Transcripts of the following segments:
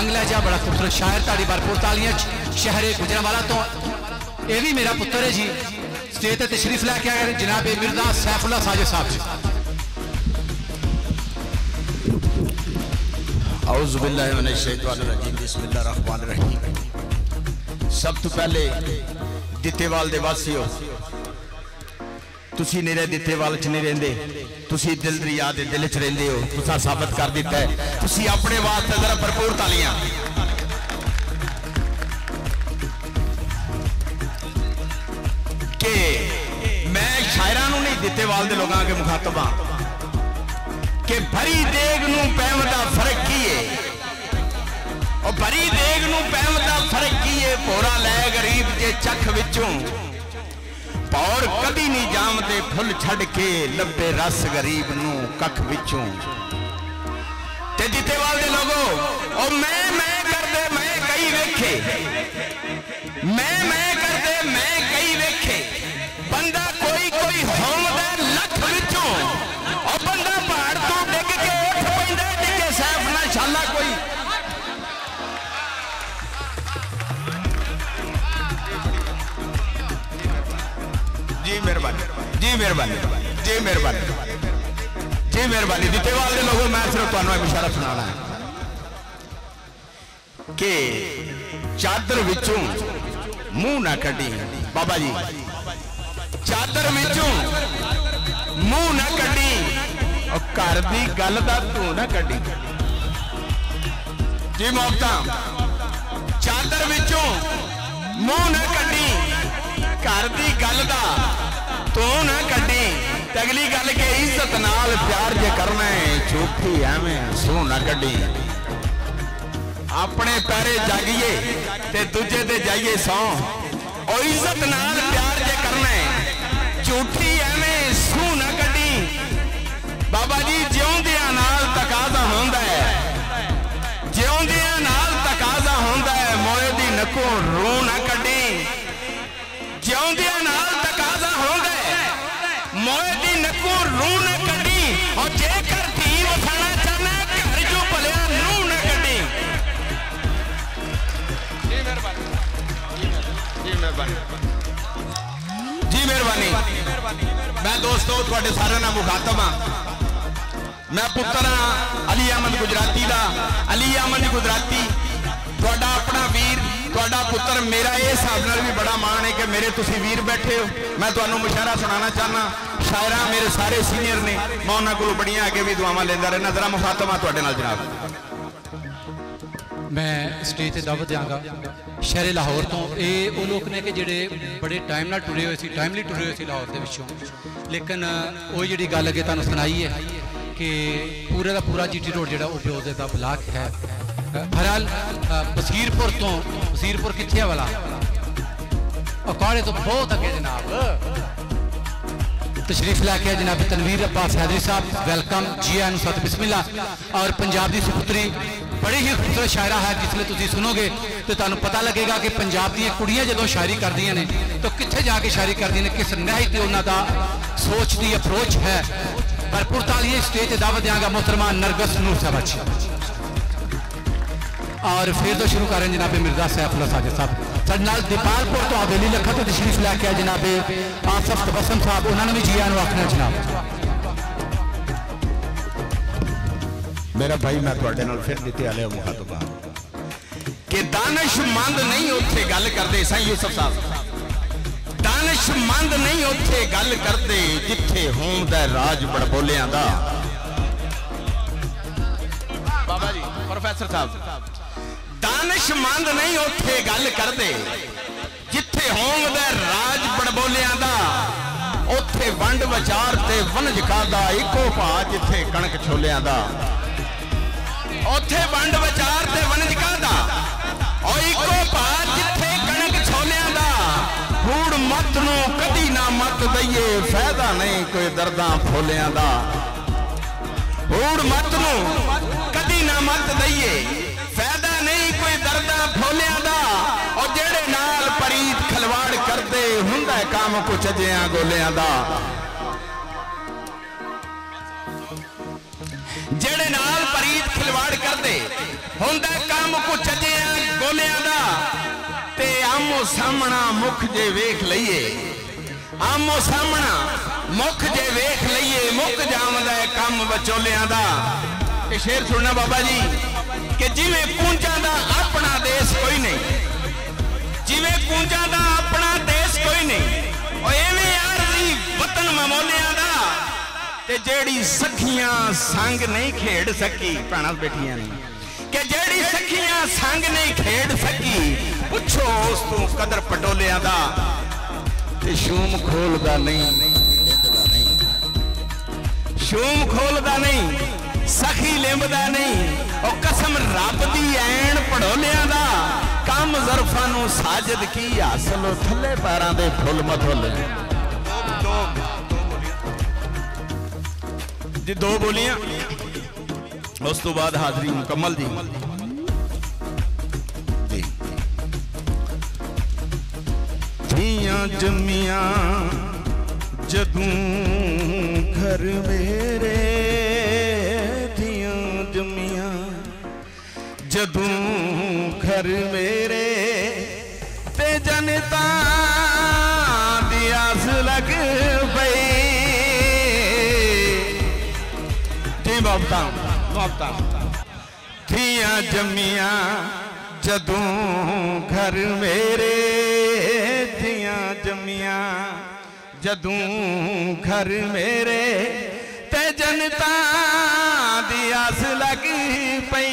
दबंग लहजा, बड़ा खूबसूरत शायर, ताड़ी भरपूर तालियां शहरे गुजरांवाला तो यह भी मेरा पुत्र है जी। स्टेज पर तशरीफ लैके आए जनाब मिर्जा सैफुल्लाह साजिद साहब जी। औज़ु बिल्लाहि मिनश शैतानिर रजीम, बिस्मिल्लाहिर रहमानिर रहीम। सब तो पहले दित्तेवाल दे वासियो, तुसी निरे दित्तेवाल च नहीं रहिंदे, तुसी दिल दरिया दे दिल च रहिंदे हो। तुसा साबित कर दिता है। तुसी अपने वास्ते जरा भरपूर तालियां। के मैं शायरां नूं नहीं दित्तेवाल दे लोगां के मुखातब हां कि भरी देग नूं पैम दा फर्क की है। और भरी देग नूं पैम दा फर्क की है। भोरा लै गरीब जे चख विचों, पौर कदी नहीं जामदे फुल छड़ के, लब्बे रस गरीब नूं कख विचों। ते दित्तेवाल दे लोगो और मैं करदे मैं कई वेखे, मैं करदे मैं कई वेखे। बंदा कोई कोई होंदा लख विचों, और बंदा पहाड़ तो डिग के उठ पैंदा, डिगे सैफ ना छाला कोई। जी मेहरबानी, जी मेहरबानी, जी मेहरबानी, जी मेहरबानी। दित्तेवाल दे लोगों मैं सिर्फ तुहानू इशारा सुनाना है कि चादर विचों मुंह ना कड्डी। बाबा जी चादर विचों मुंह ना कड्डी, और घर दी गल दा तू ना कड्डी। जी मोहब्बतां चादर विचों मुंह ना कड्डी, घर दी गल दा तू ना कड्डी। अगली गल के इज्जत नाल प्यार जे करना है, झूठी एवें सूह ना कड्डी। अपने पैरे जागिए ते दूजे दे जाइए सौ, और इज्जत नाल प्यार जे करना है, झूठी एवें सूह ना कड्डी। बाबा जी जिउंदियां नाल तकाजा होंदा है, जिउंदियां नाल तकाजा होंदा है, मोए दी नकों रूह ना कड्डी। जिउंदियां नाल तकाजा होंदा है, मोए दी नकों रूह ना कड्डी। और जेकर धी वसाना चाहना घर जो भलिया नूह ना कड्डी। जी मेहरबानी, जी मेहरबानी, जी मेहरबानी। मैं दोस्तों तुहाडे सारे नाल मुखातब हां। मैं पुत्र हां अली अहमद गुजराती दा। अली अहमद गुजराती तुहाडा अपना वीर, तुहाडा पुत्र। मेरा इस हिसाब नाल भी बड़ा मान है कि मेरे तुसी वीर बैठे हो। मैं तुहानू मुशायरा सुनाना चाहना। शायरा मेरे सारे सीनियर ने, मैं उन्हां कोलों बड़ियां अगे भी दुआवां लेंदा रहना। जरा मुखातब हां तुहाडे नाल जनाब। मैं स्टेज ते दावत देंगा शहरे लाहौर तो। ये वो लोग ने कि जिहड़े बड़े टाइम नाल टुरे हुए सी, टाइमली टुरे हुए सी लाहौर दे विचों। लेकिन वो जिहड़ी गल अगे तुहानू सुनाई है कि पूरे का पूरा GT रोड जिहड़ा वो प्योजे दा ब्लाक है। बहरहाल बसीरपुर तो, बसीरपुर कित्थे वाला अखाड़े तो बहुत अगे जनाब तशरीफ लैके आए जनाब तनवीर अब्बास हैदरी साहब। वेलकम जी आन सत बिस्मिल्लाह। और पंजाब की सुपुत्री बड़ी ही खूबसूरत शायरा है, जिसले तुम सुनोगे तो तुहानू पता लगेगा कि पंजाब दी कुड़ियां जदों शायरी करदियां ने तो कित्थे जाके शायरी करदियां ने, किस नहाई ते उन्हां दा सोच दी अप्रोच है। भरपूर तालियां स्टेज ते दावत देंगा मोहतरमा नरगस नूर साहब। और फिर तो शुरू करें जनाब मिर्जा सैफुल्लाह साजिद साहब। साडे नाल दीपालपुर तो हवेली लखा तो तशरीफ लैके आए जनाब आसफ तबस्सुम साहब, उन्होंने भी जी आनू आखना जनाब। मेरा भाई मैं तुहाडे नाल फिर दिते आले मुखातब हां कि दानिशमंद नहीं उत्थे गल करदे। साईं यूसुफ साहब दानिशमंद नहीं उत्थे गल करदे, जिथे होंदा राज बड़बोलियां दा। बाबा जी प्रोफेसर साहब दानिशमंद नहीं उत्थे गल करदे, जिथे होंदा राज बड़बोलियां दा। उत्थे वंड विचार ते वनज खादा, इको भा जिथे कणक छोलियां दा। उत्थे वंड विचार ते वनज खादा, और इको भा जिथे कणक छोलियां दा। कूड़ मत नू कदी ना मत दईए, फायदा नहीं कोई दर्दां फोलियां दा। कूड़ मत नू कदी ना मत दईए, फायदा नहीं कोई दर्दां फोलियां दा। और जेड़े नाल परीत खलवाड़ करदे, हुंदा काम कुछ अजियां गोलियां दा। जेड़े नाल परीत खिलवाड़ करदे, हुंदा काम को चजिया गोलियां दा ते आमो सामना मुख जे वेख लईए आमो सामना मुख जे वेख लईए मुक जावदा है काम विचोलियां दा। ते शेर सुनना बाबा जी कि जिवें कूंजां दा अपना देश कोई नहीं जिवें कूंजां दा अपना देश कोई नहीं और एवें यारी वतन ममोलियां दा ते जेड़ी सखियां संग नहीं खेड़ सकी भैणां बैठियां ने कि जेड़ी सखियां संग नहीं खेड़ सकी पुछो उस तू कदर पटोलियां दा ते शूम खोलदा नहीं शूम खोलदा नहीं सखी लिंबदा नहीं और कसम रब दी ऐन पड़ोलियां दा कम ज़रफां नूं साजिद की हासिल थल्ले पैरां दे फुल मथोले जी दो बोलियां उस तो बाद हाजरी मुकम्मल जी। धियां जम्मियां जदूं घर मेरे धियां जम्मियां जदूं घर मेरे ते जनता दी आस लग पई जी बाबता धियां जम्मियां जदूं घर मेरे धियां जम्मियां जदूं घर मेरे ते जनता दी आस लग पई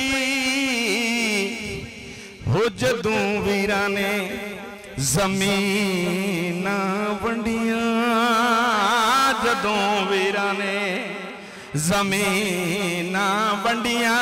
हो जदूं वीरां ने ज़मीन वंडियां जदूं वीरां ने ज़मीन वंडियां